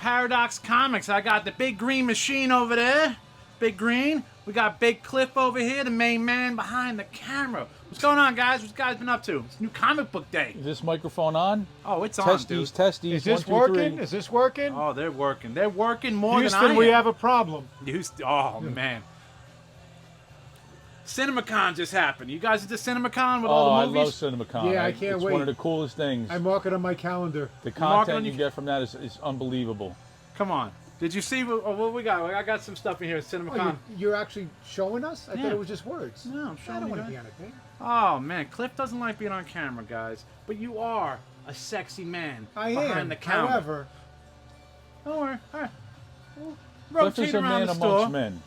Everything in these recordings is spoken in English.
Paradox Comics. I got the big green machine over there. Big green. We got Big Kliff over here, the main man behind the camera. What's going on, guys? What you guys been up to? It's new comic book day. Is this microphone on? Oh, it's testies, on, dude. Testies, Is this 1, 2, working? 3. Is this working? Oh, they're working. They're working more Houston, than I am. we have a problem. Oh, man. Cinemacon just happened. You guys at the Cinemacon with all the movies? I love Cinemacon. Yeah, I can't it's wait. one of the coolest things. I mark it on my calendar. The content you get from that is unbelievable. Come on. Did you see what we got? I got some stuff in here at Cinemacon. Oh, you're actually showing us? I thought it was just words. No, I'm showing I don't you want to guys. be on a thing. Oh, man. Kliff doesn't like being on camera, guys. But you are a sexy man behind the counter. However, don't worry. All right. We'll Kliff rotate is a around man the amongst store. men.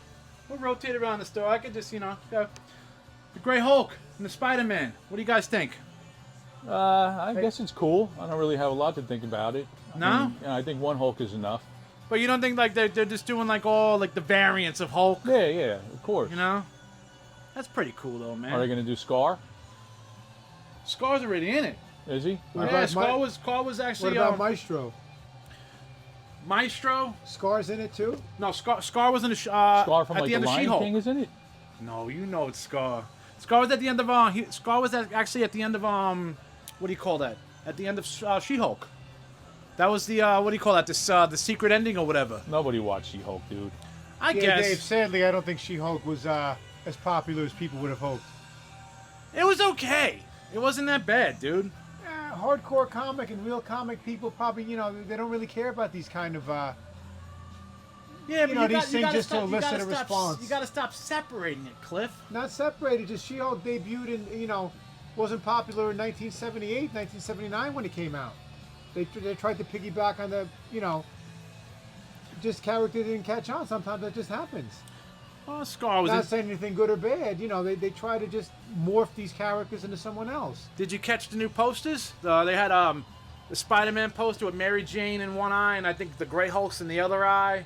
We'll rotate around the store. I could just, go. The Grey Hulk and the Spider-Man. What do you guys think? I guess it's cool. I don't really have a lot to think about it. No? I think one Hulk is enough. But you don't think like they're just doing like all like the variants of Hulk? Yeah, of course. You know? That's pretty cool though, man. Are they going to do Scar? Scar's already in it. Is he? Yeah, Scar was actually. what about Maestro? Maestro? Scar's in it too? No, Scar was in the Scar from at like the end the of Lion She-Hulk. King is in it? No, you know it's Scar. Scar was at the end of Scar was actually at the end of what do you call that? At the end of She-Hulk. That was the what do you call that? This the secret ending or whatever. Nobody watched She-Hulk, dude. I Yeah, guess Dave, sadly, I don't think She-Hulk was as popular as people would have hoped. it was okay. It wasn't that bad, dude. Hardcore comic and real comic people probably, they don't really care about these kind of... Yeah, but these things just to elicit a stop, response. You gotta stop separating it, Kliff. Not separated, just She-Hulk debuted in, wasn't popular in 1978, 1979 when it came out. They tried to piggyback on the, just character didn't catch on. Sometimes that just happens. Well, Scar was. Not saying anything good or bad. They try to just morph these characters into someone else. Did you catch the new posters? They had the Spider-Man poster with Mary Jane in one eye, and I think the Grey Hulk's in the other eye.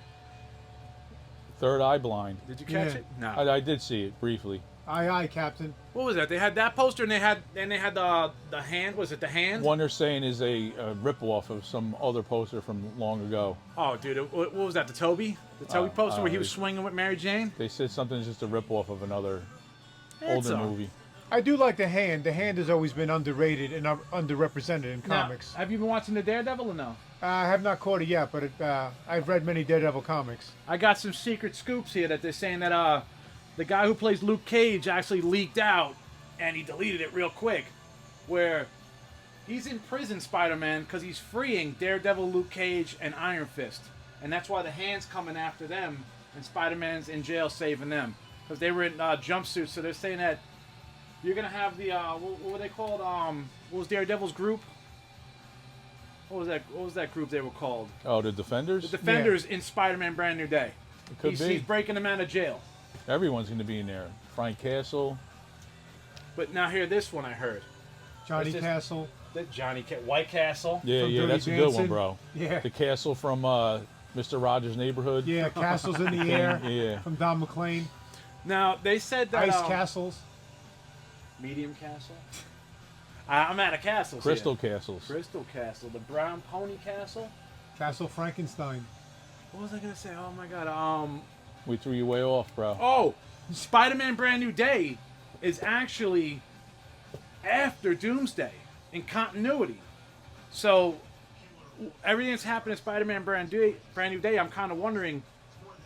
Third Eye Blind. Did you catch Yeah. it? No. I did see it briefly. Aye, Captain. What was that? They had that poster, and they had the hand. Was it the hand? One they're saying is a rip-off of some other poster from long ago. Oh, dude, what was that? The Toby poster where he was swinging with Mary Jane. They said something's just a rip-off of another It's older all- movie. I do like the hand. The hand has always been underrated and underrepresented in Now, comics. have you been watching the Daredevil or no? I have not caught it yet, but I've read many Daredevil comics. I got some secret scoops here that they're saying that the guy who plays Luke Cage actually leaked out, and he deleted it real quick, where he's in prison, Spider-Man, because he's freeing Daredevil, Luke Cage, and Iron Fist, and that's why the hand's coming after them, and Spider-Man's in jail saving them, because they were in jumpsuits. So they're saying that you're gonna have the what were they called? What was Daredevil's group? What was that group they were called? Oh, the Defenders? The Defenders in Spider-Man Brand New Day. It could be. He's breaking them out of jail. Everyone's going to be in there. Frank Castle. But now hear this one I heard. Johnny It's just- Castle. White Castle. Yeah, From Dirty that's a good Dancing. one, bro. Yeah. The Castle from Mr. Rogers' Neighborhood. Yeah, Castles in the Air Yeah. from Don McLean. Now they said that Ice Castles. medium castle. I'm out of castles. Crystal here. Castles. Crystal Castle. The Brown Pony Castle. Castle Frankenstein. What was I gonna say? Oh my God. We threw you way off, bro. Oh, Spider-Man Brand New Day is actually after Doomsday in continuity. So everything that's happened in Spider-Man Brand New Day, I'm kind of wondering,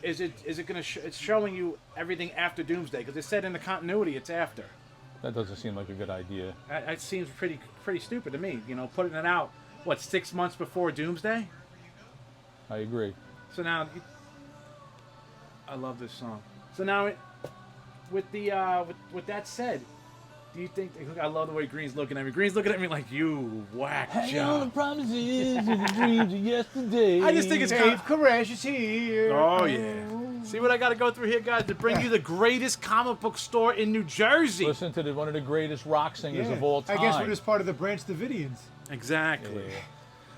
is it gonna it's showing you everything after Doomsday? Because it said in the continuity it's after. That doesn't seem like a good idea. That seems pretty stupid to me. Putting it out 6 months before Doomsday. I agree. So now, I love this song. So now, with that said, do you think? I love the way Green's looking at me. Green's looking at me like, you whack job. promises and the dreams of yesterday. I just think it's Dave Koresh is here. Oh yeah. See what I got to go through here, guys, to bring you the greatest comic book store in New Jersey. Listen to one of the greatest rock singers of all time. I guess we're just part of the Branch Davidians. Exactly. Yeah.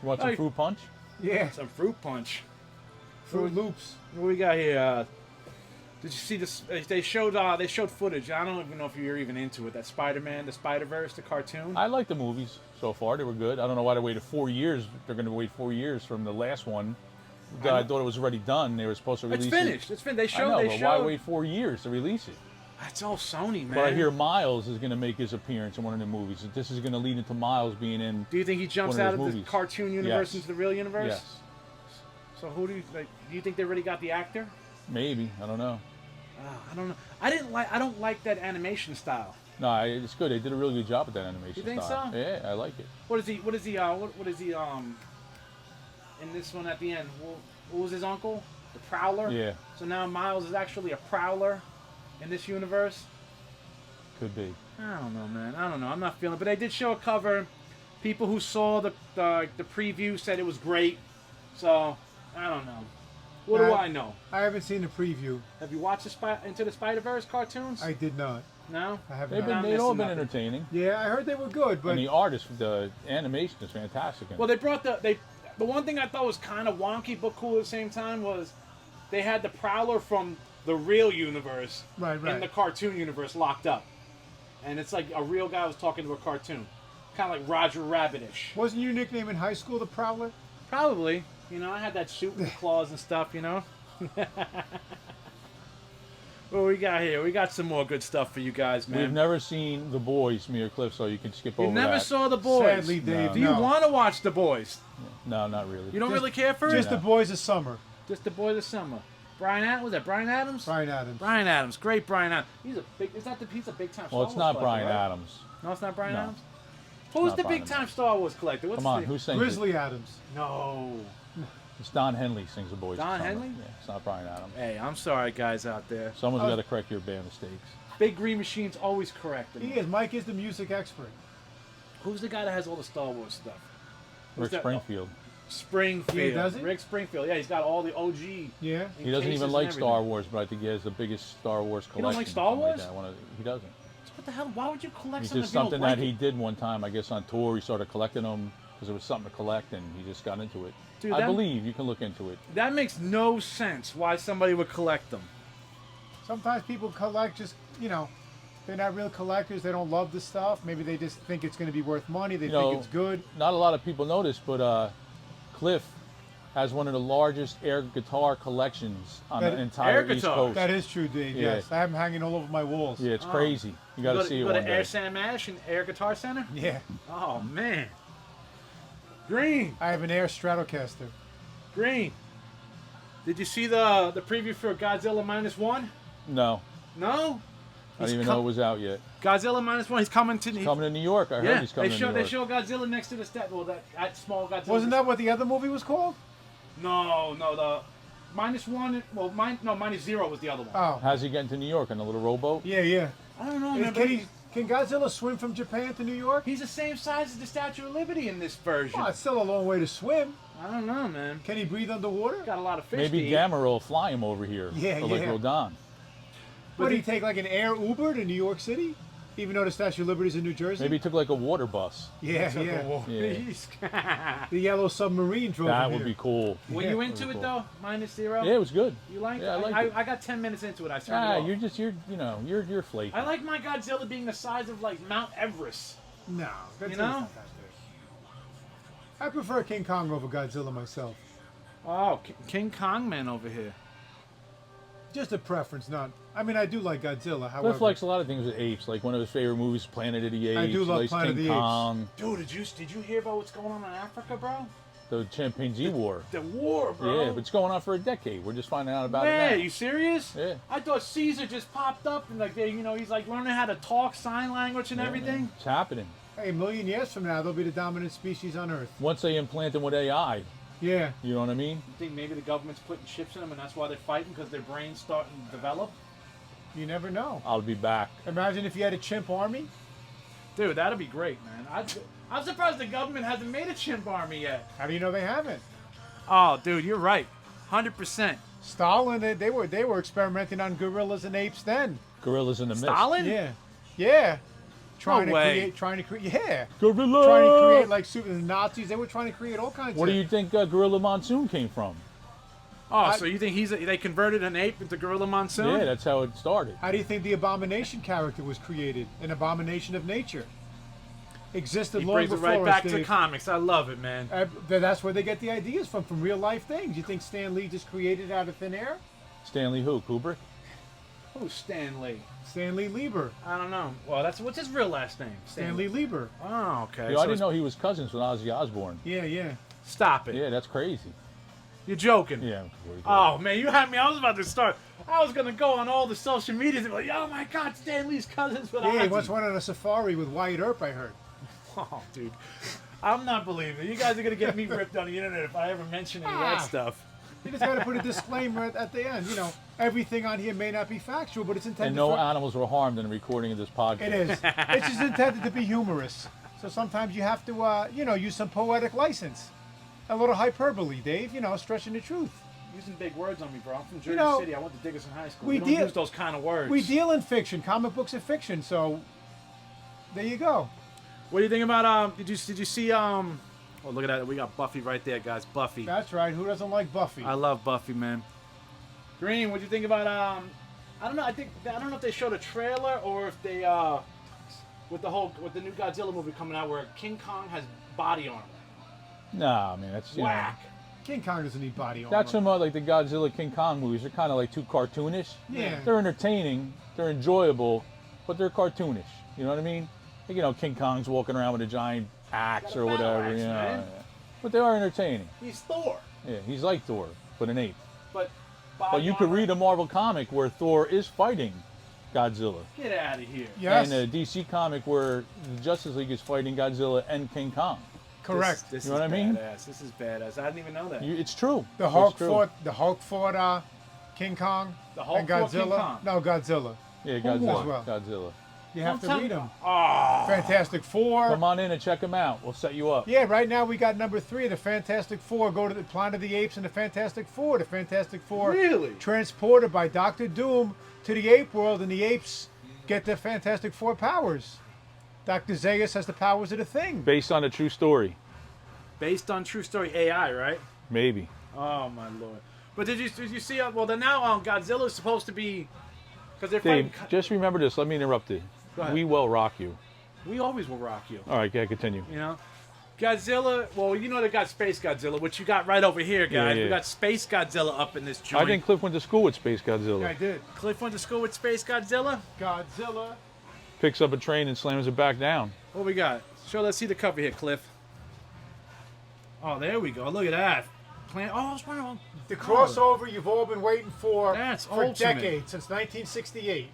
You want some Hey. fruit punch? Yeah. Some fruit punch. Fruit Loops. What we got here? Did you see this? They showed footage. I don't even know if you're even into it. That Spider-Man, the Spider-Verse, the cartoon. I like the movies so far. They were good. I don't know why they waited 4 years. They're going to wait 4 years from the last one. I thought it was already done. They were supposed to release It's finished. It's finished. They I showed. know, They but showed. why wait 4 years to release it? That's all Sony, man. But I hear Miles is going to make his appearance in one of the movies. This is going to lead into Miles being in. Do you think he jumps one of out of those the movies. cartoon universe Yes. into the real universe? Yes, So who do you like? Do you think they already got the actor? maybe. I don't know. I don't know. I don't like that animation style. No, it's good. They did a really good job with that animation You think style. so? Yeah, I like it. What is he? What is he? What is he? In this one at the end, what was his uncle? The Prowler. Yeah, So now Miles is actually a Prowler in this universe. could be. I don't know, man. I don't know. I'm not feeling it. But they did show a cover. People who saw the preview said it was great. So I don't know. What do I know? I haven't seen the preview. Have you watched the Into the Spider-Verse cartoons? I did not. No. I have They've not. they've all been missing nothing. entertaining. Yeah, I heard they were good, but And the artist, the animation is fantastic. Well, they brought the one thing I thought was kind of wonky but cool at the same time was they had the Prowler from the real universe Right. in the cartoon universe locked up, and it's like a real guy was talking to a cartoon, kind of like Roger Rabbit-ish. Wasn't your nickname in high school the Prowler? Probably, you know, I had that suit with claws and stuff, you know. What we got here? We got some more good stuff for you guys, man. We've never seen The Boys, me or Kliff, so you can skip over You never that. saw The Boys. Sadly, Dave. Do you no. want to watch The Boys? No, not really. You don't Just- really care for Just it? the Boys of Summer. Just The Boys of Summer. Brian Adams? Was that Brian Adams? Brian Adams. Brian Adams, great Brian Adams. He's a big. He's a big time. Well, it's not Brian Adams. No, it's not Brian No. Adams. Who's not the Brian big time Adams. Star Wars collector? What's Come on, the, who sings it? Grizzly Adams. No. It's Don Henley sings The Boys. Don of Summer. Henley? Yeah, it's not Brian Adams. Hey, I'm sorry, guys out there. Someone's got to correct your band mistakes. Big Green Machine's always correcting He me. is. Mike is the music expert. Who's the guy that has all the Star Wars stuff? Who's Rick that? Springfield. Springfield. Yeah, does he? Rick Springfield. Yeah, he's got all the OG. Yeah. He doesn't even like Star Wars, but I think he has the biggest Star Wars collection. You don't like Star something Wars? that. He doesn't. What the hell? Why would you collect It's something just if you don't something like that he it? did one time, I guess, on tour. He started collecting them because it was something to collect, and he just got into it. Dude, I that- believe you can look into it. That makes no sense. Why somebody would collect them? Sometimes people collect just, they're not real collectors. They don't love the stuff. Maybe they just think it's going to be worth money. They think it's good. Not a lot of people notice, but Kliff has one of the largest air guitar collections on That- the entire Air East guitar? Coast. That is true, Dave. Yeah. Yes. I have them hanging all over my walls. Yeah, it's Oh. crazy. You got to see it Go one to day. Air Sam Ash and Air Guitar Center? Yeah. Oh, man. Green. I have an Air Stratocaster. Green. Did you see the preview for Godzilla Minus One? No, No? I didn't even know it was out yet. Godzilla Minus One. He's coming to... Coming to New York. I heard yeah, he's coming to New they York. show Godzilla next to the that small Godzilla. Wasn't that what the other movie was called? No, the Minus One. Well, Minus Zero was the other one. Oh. How's he getting to New York? On a little rowboat? Yeah. I don't know, Is- man. Can, can Godzilla swim from Japan to New York? He's the same size as the Statue of Liberty in this version. Well, it's still a long way to swim. I don't know, man. Can he breathe underwater? Got a lot of fish Maybe to eat. Gamera will fly him over here. Yeah, for like yeah. Rodin. Would he take like an air Uber to New York City? Even though the Statue of Liberty is in New Jersey? Maybe he took like a water bus. Yeah. Yeah. The yellow submarine drove That him would here. be cool. Were Yeah. you into it though? Minus Zero. Yeah, it was good. You liked Yeah, I it? liked it. I got 10 minutes into it. I turned it off. You're flaky. I like my Godzilla being the size of like Mount Everest. No, Godzilla's You know? not that big. I prefer King Kong over Godzilla myself. Oh, King Kong man over here. Just a preference, not. I mean, I do like Godzilla. However, Kliff likes a lot of things with apes. Like one of his favorite movies, Planet of the Apes. I do love He likes Planet of King the Apes. Kong, Dude, did you hear about what's going on in Africa, bro? the Chimpanzee War. The war, bro. Yeah, but it's going on for a decade. We're just finding out about Man, it now. you serious? Yeah. I thought Caesar just popped up and like he's like learning how to talk sign language and Yeah, everything. man. It's happening. hey, a million years from now, they'll be the dominant species on Earth. Once they implant them with AI, Yeah. you know what I mean? You think maybe the government's putting chips in them and that's why they're fighting because their brains starting to develop? You never know. I'll be back. Imagine if you had a chimp army. Dude, that'd be great, man. I'm surprised the government hasn't made a chimp army yet. How do you know they haven't? Oh, dude, you're right. 100%. Stalin, they were experimenting on gorillas and apes then. Gorillas in the mist. Stalin? Yeah. Trying No to way. create, yeah. Gorilla! Trying to create like super the Nazis. They were trying to create all kinds. Where of... do you think Gorilla Monsoon came from? Oh, so you think they converted an ape into Gorilla Monsoon? Yeah, that's how it started. How do you think the Abomination character was created? An abomination of nature. existed He long brings it before right us, back to Dave. comics. I love it, man. That's where they get the ideas from real life things. You think Stan Lee just created out of thin air? Stanley who? Kubrick? Who's Stan Lee? Stanley Lieber. I don't know. Well, what's his real last name? Stanley Lieber. Oh, okay. Yo, So I didn't know he was cousins with Ozzy Osbourne. Yeah. Stop it. Yeah, that's crazy. You're joking. Yeah. Oh, man, you had me. I was about to start. I was going to go on all the social medias and be like, oh, my God, Stan Lee's cousins with Yeah, he Ozzy. once went on a safari with Wyatt Earp, I heard. Oh, dude. I'm not believing it. You guys are going to get me ripped on the internet if I ever mention any of that stuff. You just got to put a disclaimer at the end. You know, everything on here may not be factual, but it's intended And no for... animals were harmed in the recording of this podcast. It is. It's just intended to be humorous. So sometimes you have to, use some poetic license. A little hyperbole, Dave, stretching the truth. Using big words on me, bro. I'm from Jersey City. I went to Dickinson High School. We don't use those kind of words. We deal in fiction. Comic books are fiction, so there you go. What do you think about, did you see, oh, look at that. We got Buffy right there, guys. Buffy. That's right. Who doesn't like Buffy? I love Buffy, man. Green, what do you think about, I don't know. I don't know if they showed a trailer or if they, with the new Godzilla movie coming out where King Kong has body armor. Nah, man, that's Whack. King Kong doesn't need body armor. That's some like the Godzilla King Kong movies. They're kind of like too cartoonish. Yeah. They're entertaining. They're enjoyable, but they're cartoonish. You know what I mean? Like, King Kong's walking around with a giant axe Got a or battle whatever. axe, man. Yeah. But they are entertaining. He's Thor. Yeah, he's like Thor, but an ape. But But you could read a Marvel comic where Thor is fighting Godzilla. Get out of here. Yes. And a DC comic where the Justice League is fighting Godzilla and King Kong. Correct. This You know is what I mean? badass. This is badass. I didn't even know that. It's true. The Hulk fought King Kong. The Hulk and fought Godzilla. King Kong? No, Godzilla. Yeah, Who Godzilla. as well? Godzilla. You have to read them. Oh. Fantastic Four. Come on in and check them out. We'll set you up. Yeah, right now we got number 3, the Fantastic Four. Go to the Planet of the Apes and the Fantastic Four. The Fantastic Four Really? transported by Dr. Doom to the ape world, and the apes get the Fantastic Four powers. Dr. Zaius has the powers of the Thing. Based on a true story. Based on true story AI, right? Maybe. Oh my lord! But did you see? Well, then now Godzilla's supposed to be because they're Dave, fighting. just remember this. Let me interrupt you. Go ahead. We will rock you. We always will rock you. All right, okay, continue. Godzilla. Well, they got Space Godzilla, which you got right over here, guys. Yeah. We got Space Godzilla up in this joint. I think Kliff went to school with Space Godzilla. Yeah, I did. Kliff went to school with Space Godzilla. Godzilla. Picks up a train and slams it back down. What we got? Let's see the cover here, Kliff. Oh, there we go. Look at that. It's one of them. The crossover you've all been waiting for That's for ultimate. decades, since 1968.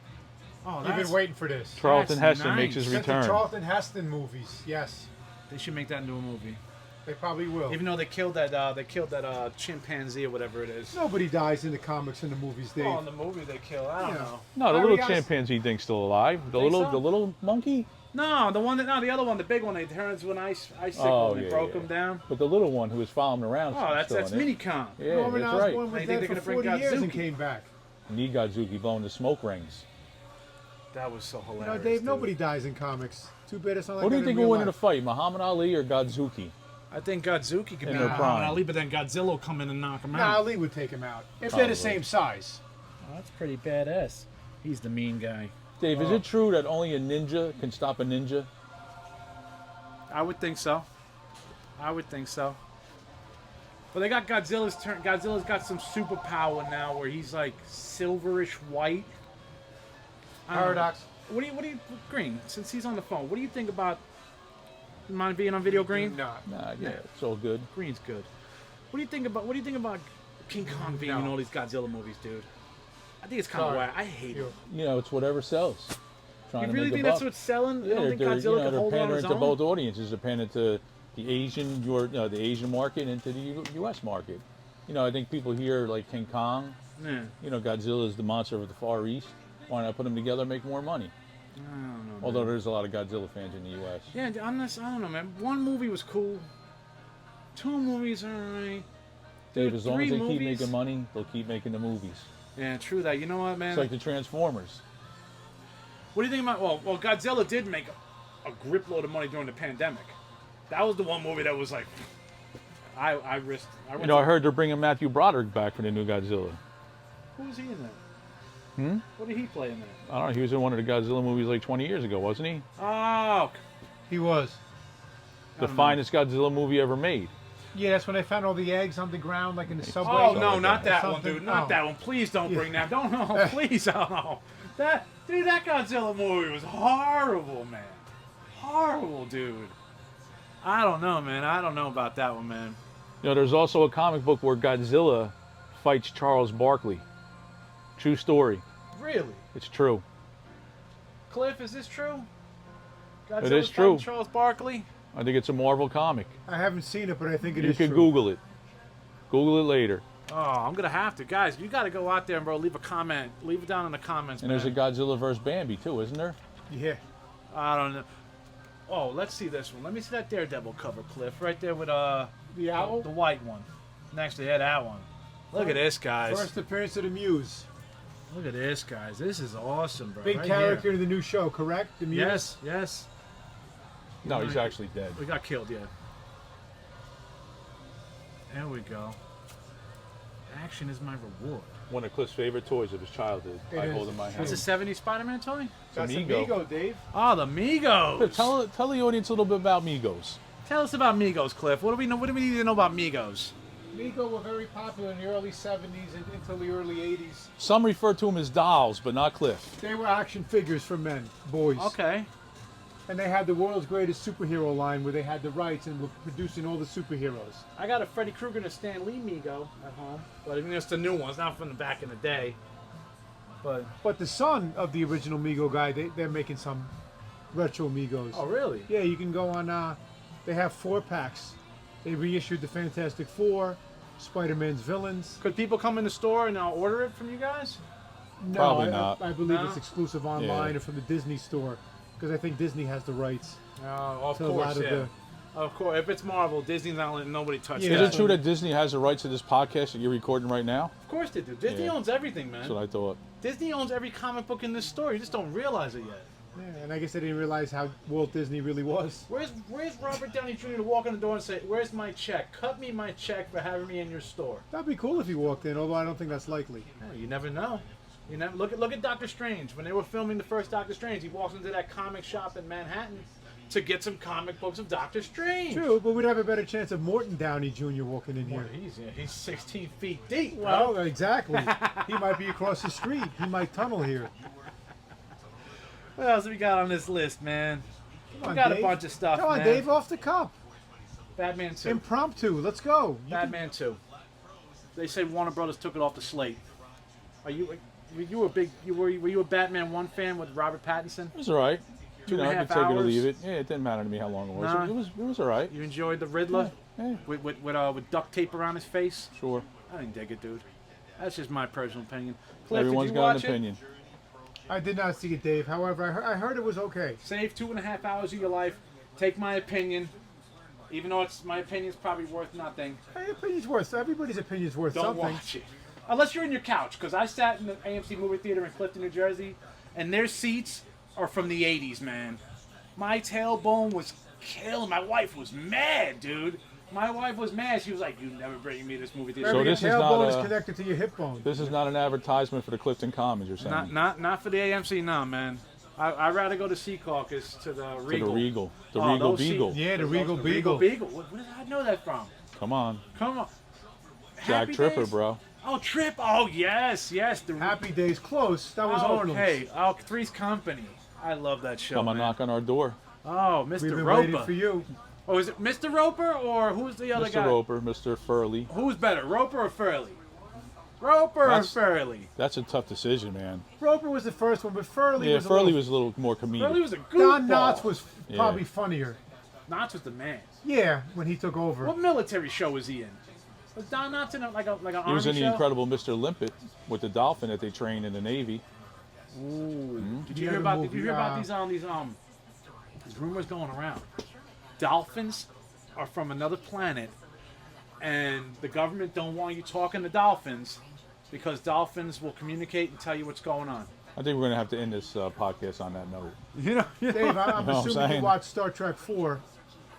Oh, You've that's. been waiting for this. Charlton That's Heston makes his nice. Since the return. Charlton Heston movies, yes. They should make that into a movie. They probably will. Even though they killed that chimpanzee or whatever it is. Nobody dies in the comics and the movies, Dave. Oh, in the movie they kill. I don't Yeah. know. No, the I little already asked- chimpanzee thing's still alive. The Think so? little monkey. No, the other one, the big one. They turned into an icicle and they broke him down. But the little one who was following him around. Oh, still that's in it. Minicon. Yeah, Norman that's Osborn right. was They think dead they're for gonna bring 40 years and Godzuki. came back. Need Godzuki blowing the smoke rings. That was so You hilarious. know, Dave, dude. nobody dies in comics. Too bad it's not like Who do that you think in will real win in a life. fight, Muhammad Ali or Godzuki? I think Godzuki could In be their Muhammad prime. Ali, but then Godzilla will come in and knock him Nah, out. Ali would take him out. If they're Probably. the same size. Oh, that's pretty badass. He's the mean guy. Dave, is it true that only a ninja can stop a ninja? I would think so. But they got Godzilla's turn. Godzilla's got some superpower now where he's like silverish white. I don't know. Paradox. What do you, Green? Since he's on the phone, what do you think about? You mind being on video, Green? No. Nah, yeah, it's all good. Green's good. What do you think about King Kong being in all these Godzilla movies, dude? I think it's kind of Sorry. whack. I hate it. It's whatever sells. Trying You to really make a think that's buck. what's selling? You Yeah, don't think they're Godzilla can hold on pandering his to own? both audiences. They're pandering to the Asian market and to the U.S. market. I think people hear like King Kong. Yeah. Godzilla is the monster of the Far East. Why not put them together and make more money? I don't know. Although there's a lot of Godzilla fans in the U.S. Yeah, I don't know, man. One movie was cool. 2 movies are alright. Dave, as long as 3 they keep movies? making money, they'll keep making the movies. Yeah, true that. You know what, man? It's like the Transformers. What do you think about? Well, Godzilla did make a grip load of money during the pandemic. That was the one movie that was like, I risked. I heard they're bringing Matthew Broderick back for the new Godzilla. Who was he in that? What did he play in that? I don't know. He was in one of the Godzilla movies like 20 years ago, wasn't he? Oh, He was. The finest Godzilla movie ever made. Yeah, that's when they found all the eggs on the ground, like in the subway. Oh Something no, like not that. that one, dude. Not that one. Please don't bring that. Don't no, please. Oh no. That Godzilla movie was horrible, man. Horrible, dude. I don't know, man. I don't know about that one, man. You know, there's also a comic book where Godzilla fights Charles Barkley. True story. Really? It's true. Kliff, is this true? Godzilla It is true. Charles Barkley? I think it's a Marvel comic. I haven't seen it, but I think it You is can true. Google it. Google it later. Oh, I'm gonna have to, guys. You gotta go out there and bro, leave a comment. Leave it down in the comments, And man. there's a Godzilla vs. Bambi too, isn't there? Yeah. I don't know. Oh, let's see this one. Let me see that Daredevil cover, Kliff, right there with The owl? the white one. Next to that one. Look at this, guys. First appearance of the Muse. Look at this, guys. This is awesome, bro. Big Right character here. in the new show, correct? The Muse? Yes, yes. No, he's actually dead. We got killed, yeah. There we go. Action is my reward. One of Cliff's favorite toys of his childhood. It I is. hold in my hand. That's a 70s Spider-Man toy? That's Amigo. Amigo, Dave. Oh, the Migos. Tell the audience a little bit about Migos. Tell us about Migos, Kliff. What do we know? What do we need to know about Migos? Amigo were very popular in the early 70s and into the early 80s. Some refer to them as dolls, but not Cliff. They were action figures for men, boys. Okay. And they had the world's greatest superhero line where they had the rights and were producing all the superheroes. I got a Freddy Krueger and a Stan Lee Migo at home, but I mean it's the new ones, not from the back in the day. But But the son of the original Migo guy, they're making some retro Migos. oh really? Yeah, you can go on, they have 4-packs. They reissued the Fantastic Four, Spider-Man's villains. Could people come in the store and order it from you guys? No, Probably I, not. I believe No? it's exclusive online Yeah. or from the Disney store. Because I think Disney has the rights Of to a lot of the... Of course, if it's Marvel, Disney's not letting nobody touch Yeah. that. Is it true that Disney has the rights to this podcast that you're recording right now? Of course they do. Disney Yeah. owns everything, man. That's what I thought. Disney owns every comic book in this store. You just don't realize it yet. Yeah, and I guess I didn't realize how Walt Disney really was. Where's Robert Downey Jr. to walk in the door and say, "Where's my check? Cut me my check for having me in your store." That'd be cool if he walked in, although I don't think that's likely. Yeah, you never know. You never look at Doctor Strange. When they were filming the first Doctor Strange, he walks into that comic shop in Manhattan to get some comic books of Doctor Strange. True, but we'd have a better chance of Morton Downey Jr. walking in Well, here. he's 16 feet deep, bro. Well, exactly. He might be across the street. He might tunnel here. What else we got on this list, man? Come We on, got Dave. a bunch of stuff, Come on, man. Dave, off the cup. Batman 2. Impromptu. Let's go. Batman 2. They say Warner Brothers took it off the slate. Were you a Batman 1 fan with Robert Pattinson? It was all right. Two You and know, a I half could take it or hours. leave it. Yeah, it didn't matter to me how long it was. Nah. It was all right. You enjoyed the Riddler Yeah, with duct tape around his face? sure. I didn't dig it, dude. That's just my personal opinion. Kliff, Everyone's did you got an watch it? opinion. I did not see it, Dave. However, I heard it was okay. Save 2.5 hours of your life. Take my opinion, even though my opinion's probably worth nothing. Hey, everybody's opinion's worth Don't something. watch it. Unless you're in your couch, because I sat in the AMC movie theater in Clifton, New Jersey, and their seats are from the 80s, man. My tailbone was killing. My wife was mad, dude. My wife was mad. She was like, "You never bring me to this movie theater." So Remember, this your is not tailbone is a- connected to your hip bone. This is not an advertisement for the Clifton Commons, you're saying? Not for the AMC, no, man. I'd rather go to Sea Caucus to the To Regal. the Regal. The Oh, Regal those Beagle. Yeah, the Regal The Beagle. Beagle. Where did I know that from? Come on. Come on. Jack Happy Tripper, Days? bro. Oh, Trip. Oh, yes. The Happy Days close. That was Arnold's. Okay. Oh, Three's Company. I love that show. Come on, man. knock on our door. Oh, We've Mr. been Roper. waiting for you. Oh, is it Mr. Roper or who's the other Mr. guy? Roper, Mr. Furley. Who's better, Roper or Furley? Roper That's- or Furley? That's a tough decision, man. Roper was the first one, but Furley Yeah, was Furley a was a little more comedic. Furley was a Don goofball. Knotts was Yeah. probably funnier. Knotts was the man. Yeah, when he took over. What military show was he in? Was Don Knotts in like an He army was in the show? Incredible Mr. Limpet with the dolphin that they trained in the Navy. Did Yeah, you hear the about? movie, Did you hear about these rumors going around? Dolphins are from another planet, and the government don't want you talking to dolphins because dolphins will communicate and tell you what's going on. I think we're going to have to end this podcast on that note. You know, Dave, I'm You know what I'm assuming you saying? watched Star Trek 4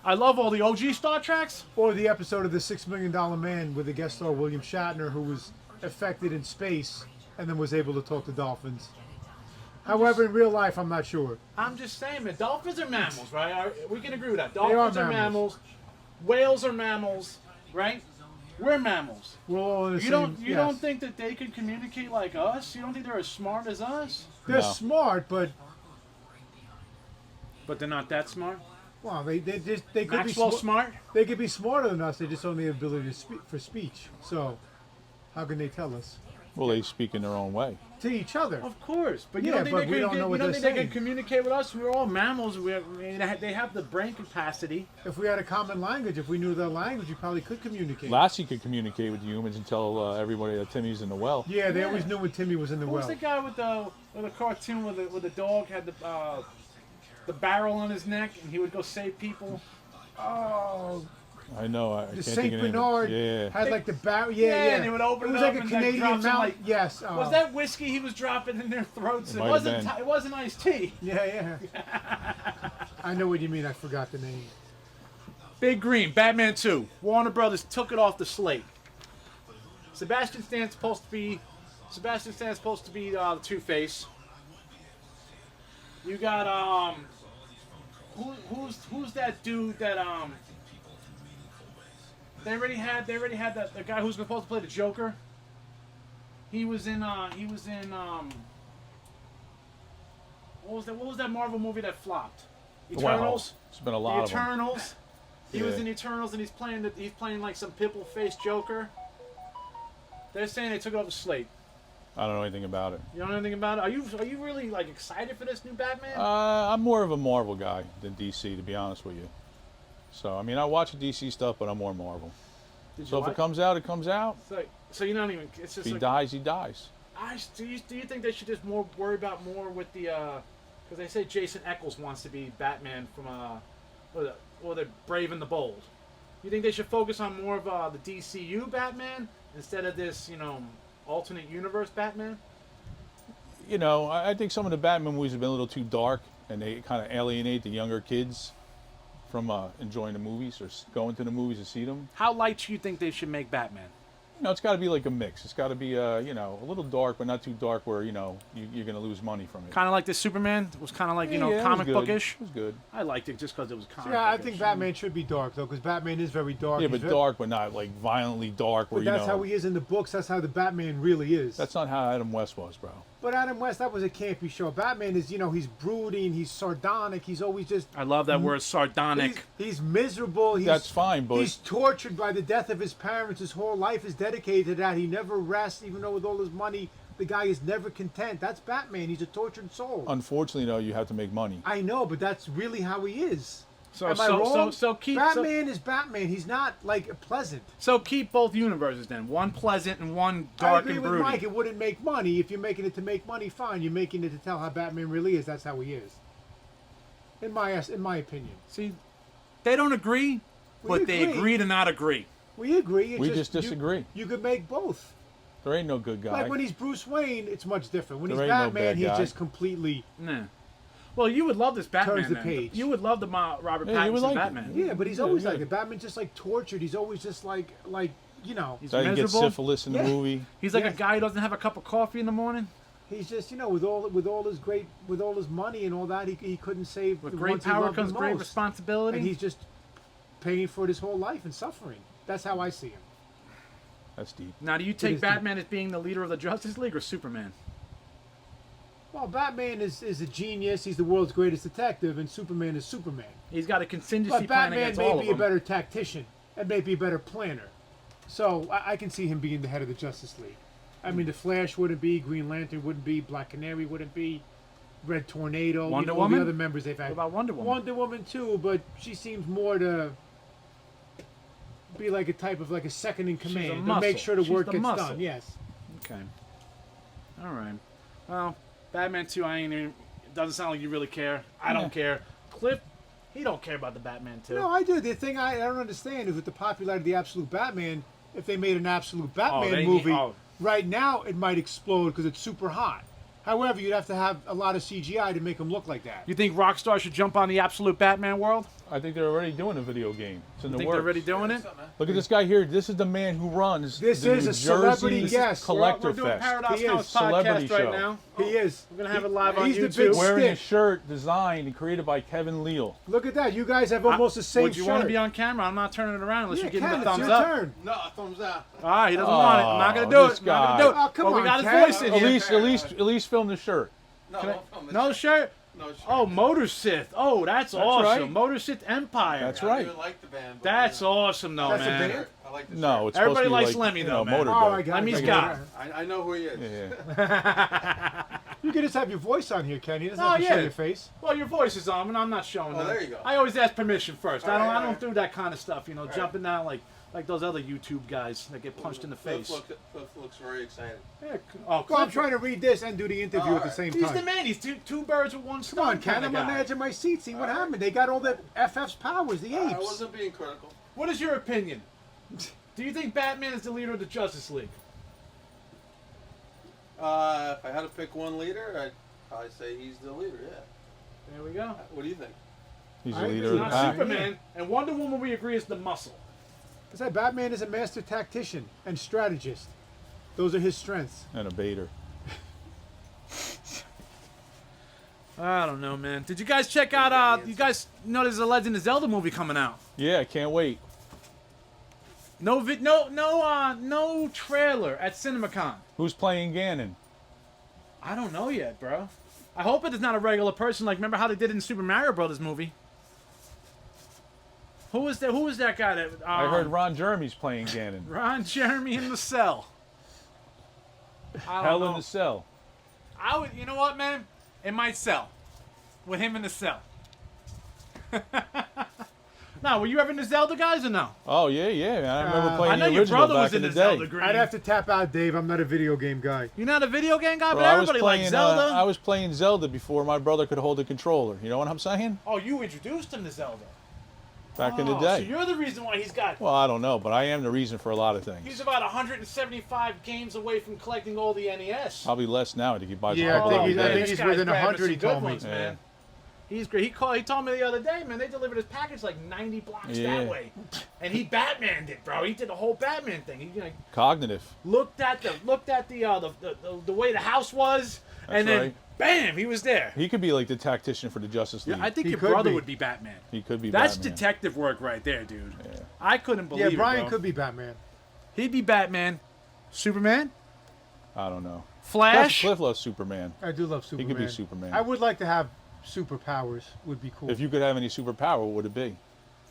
I love all the OG Star Treks. or the episode of The $6 Million Man with the guest star William Shatner, who was affected in space and then was able to talk to dolphins. However, in real life, I'm not sure. I'm just saying, man. Dolphins are mammals, right? We can agree with that. They are Dolphins are mammals. mammals. Whales are mammals, right? We're mammals. We're all in the You same. don't think that they could communicate like us? You don't think they're as smart as us? They're No. smart, but They're not that smart. well, they could Maxwell be smart. They could be smarter than us. They just don't have the ability to speak for speech. So, how can they tell us? Well, they speak in their own way. To each other. Of course, but you Yeah, don't think but they we could, don't know what you don't they're think they saying. can communicate with us? We're all mammals. They have the brain capacity. If we had a common language, if we knew their language, we probably could communicate. Lassie could communicate with humans and tell everybody that Timmy's in the well. Yeah, they Yeah. always knew when Timmy was in the Who was well. the guy with the cartoon where the dog had the barrel on his neck and he would go save people? Oh, I know. I the can't Saint think of the name. Bernard Yeah. had like the barrel. Yeah, and they would open it was it like up a and, like, Canadian drop some, mount. like- Yes. Was that whiskey he was dropping in their throats? It It might wasn't. have been. It wasn't iced tea. Yeah. I know what you mean. I forgot the name. Big Green, Batman 2. Warner Brothers took it off the slate. Sebastian Stan's supposed to be the Two-Face. You got who's that dude that they already had that the guy who's supposed to play the Joker. He was in what was that Marvel movie that flopped? Eternals. Wow. It's been a The lot of them. Eternals. He was Yeah. in Eternals and he's playing like some pimple-faced Joker. They're saying they took it off the slate. I don't know anything about it. You don't know anything about it? Are you really like excited for this new Batman? I'm more of a Marvel guy than DC, to be honest with you. So, I mean, I watch DC stuff, but I'm more Marvel. Did you So if like it comes out, it comes out. So you're not even. It's If just he like. dies, he dies. Do you think they should just worry about more with the? Because they say Jason Eccles wants to be Batman from or the Brave and the Bold. You think they should focus on more of the DCU Batman instead of this, alternate universe Batman? You know, I think some of the Batman movies have been a little too dark, and they kind of alienate the younger kids from enjoying the movies or going to the movies to see them. How light do you think they should make Batman? You know, it's got to be like a mix. It's got to be, a little dark, but not too dark where, you're going to lose money from it. Kind of like the Superman. It was kind of like Yeah, it was comic good. bookish. It was good. I liked it just because it was comic. Yeah, I bookish. think Batman should be dark though, because Batman is very dark. Yeah, He's but very- dark, but not like violently dark where, But that's how he is in the books. That's how the Batman really is. That's not how Adam West was, bro. But Adam West, that was a campy show. Batman is, he's brooding, he's sardonic, he's always just. I love that word, sardonic. He's miserable. That's fine, but he's tortured by the death of his parents. His whole life is dedicated to that. He never rests, even though with all his money, the guy is never content. That's Batman. He's a tortured soul. unfortunately, though, you have to make money. I know, but that's really how he is. So Am I wrong? so keep Batman is Batman. He's not like pleasant. so keep both universes then. One pleasant and one I dark agree and with broody. Mike. It wouldn't make money. If you're making it to make money, fine. You're making it to tell how Batman really is. That's how he is. In my opinion. See, they don't agree, but they agree. agree to not agree. We agree. It's We just disagree. You could make both. There ain't no good guy. Like when he's Bruce Wayne, it's much different. When There he's ain't no Batman, bad he's guy. just completely. Nah. Well, you would love this Batman. Turns the then. page. You would love the Robert Yeah, you would Pattinson like it. Batman. Yeah, but he's Yeah, always yeah. like it. Batman's just like tortured. He's always just like. He's so he gets miserable. syphilis in the Yeah. movie. He's like Yeah. a guy who doesn't have a cup of coffee in the morning. He's just with all his money and all that he couldn't save. With the great ones he power loved the comes great most. responsibility. And he's just paying for it his whole life and suffering. That's how I see him. That's deep. Now, do you is take deep. Batman as being the leader of the Justice League or Superman? Well, Batman is a genius. He's the world's greatest detective, and Superman is Superman. He's got a contingency But plan Batman against may all be of a them. better tactician and may be a better planner. So I can see him being the head of the Justice League. I mean, the Flash wouldn't be, Green Lantern wouldn't be, Black Canary wouldn't be, Red Tornado, Wonder all Woman? the other members they've had. What about Wonder Woman? Wonder Woman too, but she seems more to be like a type of like a second in command to muscle. make sure the She's work the gets muscle. done. Yes. Okay. All right. Well, Batman 2, it doesn't sound like you really care. I don't care. Kliff, he don't care about the Batman 2. No, I do. The thing I don't understand is with the popularity of the Absolute Batman, if they made an Absolute Batman movie, right now it might explode because it's super hot. However, you'd have to have a lot of CGI to make him look like that. You think Rockstar should jump on the absolute Batman world? I think they're already doing a video game. It's in the Think works. they're already doing it? Look at this guy here. This is the man who runs This the is New a celebrity Jersey guest. Collector We're doing Fest. Paradox He is. House Celebrity podcast right show. now. He is. We're gonna have it live on He's the YouTube. big Wearing a stick. shirt designed and created by Kevin Leal. Look at that. You guys have almost the same Would you shirt. want to be on camera? I'm not turning it around unless Yeah, you give me Ken, the it's thumbs your up. turn. No, thumbs out. All right, he doesn't want it. I'm not gonna do this it. I'm not gonna guy. do it. Oh, come But we on, got his Ken. voice in At here. least film the shirt. No, Can I- don't film this No shit. shirt. No shirt. Oh, Motor Sith. Oh, that's awesome. right. Motor Sith Empire. That's I right. don't even like the band. But That's awesome, though, That's a man. band? I like the No, shirt. it's Everybody supposed to be likes like, Lemmy, you though, know, man. motorboat. Oh, I got Lemmy's it. got it. I know who he is. Yeah. You can just have your voice on here, Ken. You doesn't Oh, have to show yeah. your face. Well, your voice is on, and I'm not showing Oh, that. there you go. I always ask permission first. All I right, don't do that kind of stuff, you know, right. jumping down like those other YouTube guys that get punched in the face. Cliff looks very excited. Yeah, Well, I'm trying to read this and do the interview at the Alright. same He's time. the man. He's two birds with one Come stone. on, Ken. kinda I'm guy. on the edge of my seat. See what happened. They got all the FF's powers, the I apes. wasn't being critical. What is your opinion? Do you think Batman is the leader of the Justice League? If I had to pick one leader, I'd probably say he's the leader. Yeah. There we go. What do you think? He's I the agree. leader of the Not pack. Superman. And Wonder Woman, we agree, is the muscle. I said Batman is a master tactician and strategist. Those are his strengths. And a baiter. I don't know, man. Did you guys check out? You guys know there's a Legend of Zelda movie coming out? Yeah, I can't wait. No trailer at Cinemacon. Who's playing Ganon? I don't know yet, bro. I hope it is not a regular person. Like, remember how they did it in Super Mario Brothers movie? Who was that guy that? I heard Ron Jeremy's playing Ganon. Ron Jeremy in the cell. I don't Hell know. in the Cell. I would. You know what, man? It might sell. With him in the cell. Now, were you ever in the Zelda guys or no? Oh yeah, yeah. Man. I remember I playing I know the your original brother back was in the the day. Zelda Green. I'd have to tap out, Dave. I'm not a video game guy. You're not a video game guy, Bro, but I was everybody likes playing. Zelda. I was playing Zelda before my brother could hold a controller. You know what I'm saying? Oh, you introduced him to Zelda. Back in the Oh, day. So you're the reason why he's got. Well, I don't know, but I am the reason for a lot of He's things. about 175 games away from collecting all the NES. Probably less now to get by. Yeah, I some think other he's- I days. think this he's guy's within grabbing 100, he some good told me. ones, man. He's great. He told me the other day, man. They delivered his package like 90 blocks Yeah. that way, and he Batmaned it, bro. He did the whole Batman thing. He Cognitive. looked at the way the house was, and then right. bam, he was there. He could be like the tactician for the Justice League. Yeah, I think He your could brother be. would be Batman. he could be. That's Batman. detective work right there, dude. Yeah. I couldn't believe Yeah, it, Brian bro. could be Batman. He'd be Batman, Superman, I don't know. Flash. Cliff loves Superman. I do love Superman. could be Superman. I would like to have superpowers. Would be cool. If you could have any superpower, what would it be?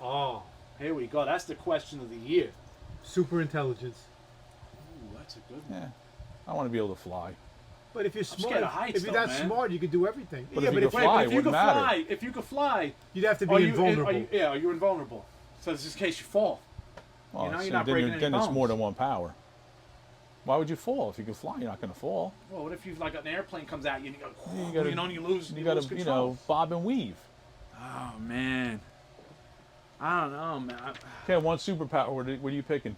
Oh, here we go. That's the question of the year. Super intelligence. Ooh, that's a good one. Yeah, I want to be able to fly. But if you're scared smart, of heights, if you're though, that man. smart, you could do everything. But yeah, if you but could if, fly, But if you it could wouldn't matter. fly, you'd have to be are invulnerable. are you invulnerable? So this is in case you fall. Well, know, you're so not then, breaking any then it's bones. more than one power. Why would you fall? If you can fly, you're not going to fall. Well, what if you like an airplane comes at you and you go, You gotta- and you lose, You you got lose to, control. bob and weave. Oh man, I don't know, man. Okay, one superpower. What are you picking?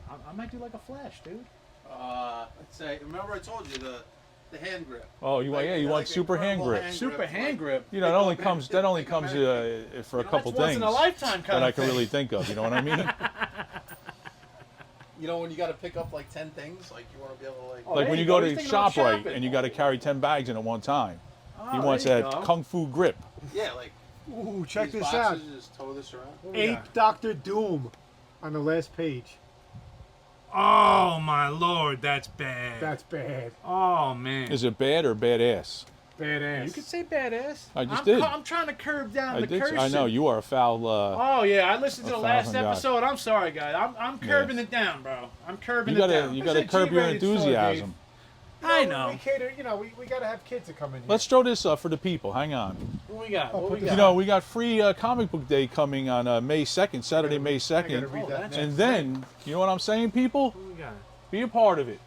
I might do like a Flash, dude. I'd say. Remember I told you the hand grip. Oh, you want Like- you want like super hand incredible grip. Super grip, hand like- grip. You know, that only comes for a couple That's once things in a lifetime kind that of I can thing. really think of. You know what I mean? You know when you got to pick up like 10 things, like you want to be able to like. Oh, Like there when you you go. go He's to thinking about ShopRite shopping. and you got to carry 10 bags in at one time. Oh, He wants there that you go. kung fu grip. Yeah, like. Ooh, check these this out. boxes, Just tow this around. What we Ape got? Doctor Doom on the last page. Oh my lord, that's bad. That's bad. Oh man. Is it bad or badass? Badass. You could say badass. I just I'm did. I'm trying to curb down I the did. cursing. I know you are a foul. Oh yeah, I listened to the last 1,000 guy. episode. I'm sorry, guys. I'm curbing it down, bro. I'm curbing You it gotta down. you It's gotta a curb your G-rated store, enthusiasm. I We know. cater, we got to have kids that come in here. Let's throw this up for the people. Hang on. What we got? Oh, What put we this- got? You know, we got free comic book day coming on May 2nd, Saturday, May I gotta 2nd. read Oh, that. that's- next. And then, you know what I'm saying, people? What we got? Be a part of it.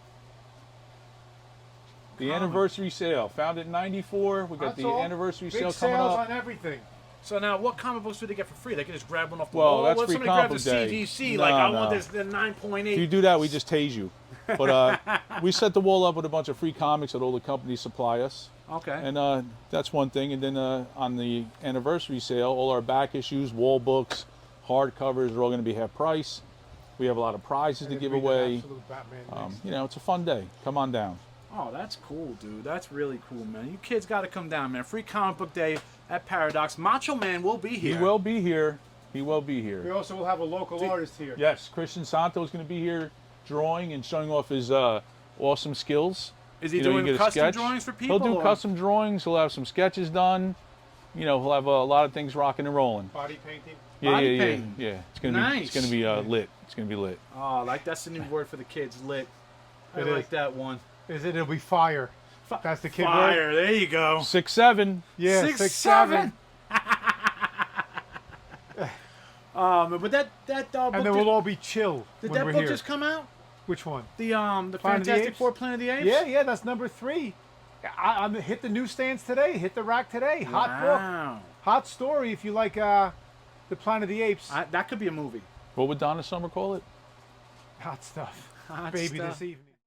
The Comic. anniversary sale. Found it in 94. We got That's the all. anniversary Big sale coming sales up. on everything. So now, what comic books do they get for free? They can just grab one off the Well, wall. that's What if free somebody grabs a comic book day. CGC? No, Like, I no. want this the 9.8. If you do that, we just tase you. But we set the wall up with a bunch of free comics that all the companies supply us. Okay. And that's one thing. And then on the anniversary sale, all our back issues, wall books, hardcovers are all going to be half price. We have a lot of prizes to give away. Absolute Batman mix. You know, it's a fun day. Come on down. Oh, that's cool, dude. That's really cool, man. You kids got to come down, man. Free comic book day at Paradox. Macho Man will be here. He will be here. He will be We here. also will have a local artist here. Yes, Christian Santo is going to be here drawing and showing off his awesome skills. Is he You know, you doing get a custom sketch. drawings for people? He'll do or- custom drawings. He'll have some sketches done. You know, he'll have a lot of things rocking and rolling. Body painting. Yeah, Body yeah, painting. yeah. It's gonna be. Nice. It's gonna be lit. It's gonna be lit. Oh, like that's the new word for the kids, lit. I It like is. that one. It'll be fire. That's the kid word. Fire. There you go. 6'7". Yeah, 6'7". But that book And then we'll all be chill did when that we're book here. just come out? Which one? The Planet of the Fantastic Apes? Four, Planet of the Apes. Yeah, that's number 3. I'm hit the newsstands today. Hit the rack today. Hot book. Wow. Hot story if you like the Planet of the Apes. That could be a movie. What would Donna Summer call it? Hot stuff. Hot Baby stuff. this evening.